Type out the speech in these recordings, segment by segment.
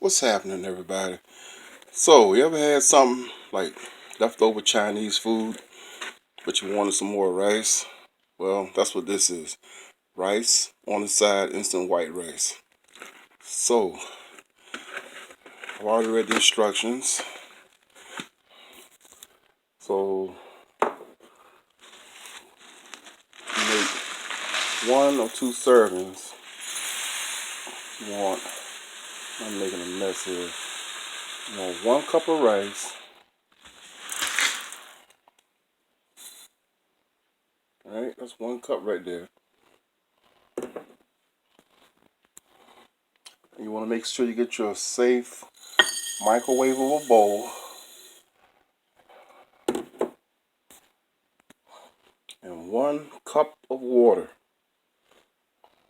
What's happening, everybody? So, you ever had something like leftover Chinese food, but you wanted some more rice? Well, that's what this is. Rice on the side, instant white rice. So, I've already read the instructions. So, you make 1 or 2 servings. You want, I'm making a mess here. You want 1 cup of rice. Alright, that's 1 cup right there. You want to make sure you get your safe microwavable bowl. And 1 cup of water.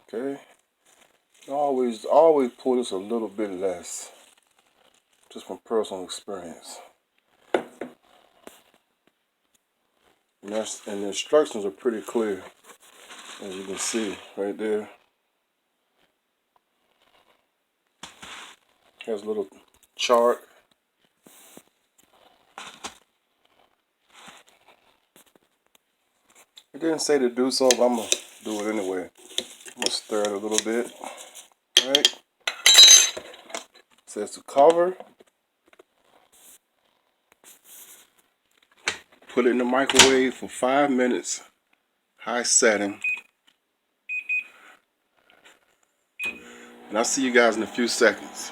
Okay? Always pour this a little bit less. Just from personal experience. And the instructions are pretty clear. As you can see right there. Here's a little chart. It didn't say to do so, but I'm going to do it anyway. I'm going to stir it a little bit. Alright? It says to cover. Put it in the microwave for 5 minutes. High setting. And I'll see you guys in a few seconds.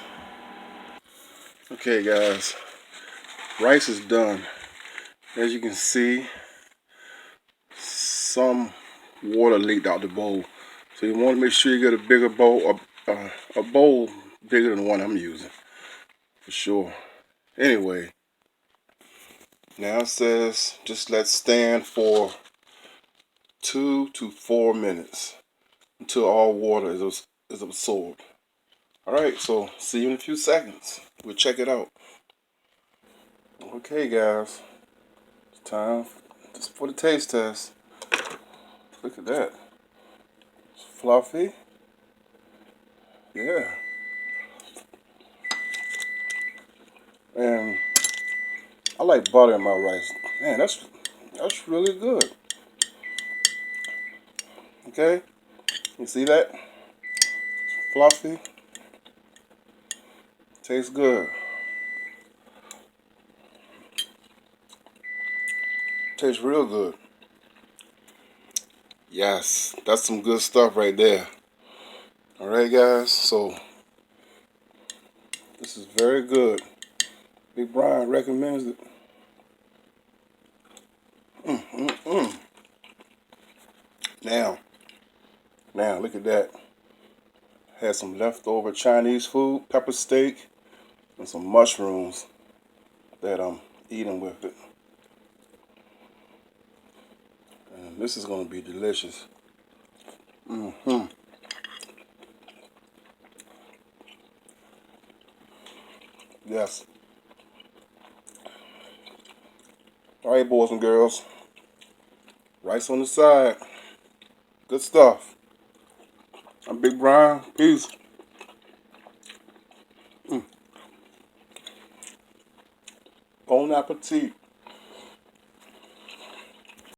Okay, guys. Rice is done. As you can see, some water leaked out the bowl. So you want to make sure you get a bigger bowl, a bowl bigger than the one I'm using, for sure. Anyway, now it says just let stand for 2 to 4 minutes until all water is absorbed. Alright, so see you in a few seconds. We'll check it out. Okay, guys, it's time just for the taste test. Look at that. It's fluffy. Yeah. And I like butter in my rice. Man, that's really good. Okay? You see that? It's fluffy. Tastes good. Tastes real good. Yes, that's some good stuff right there. Alright, guys, so this is very good. Big Brian recommends it. Now, look at that. Had some leftover Chinese food, pepper steak, and some mushrooms that I'm eating with it. And this is going to be delicious. Yes. Alright, boys and girls. Rice on the side. Good stuff. I'm Big Brian. Peace. Bon appetit.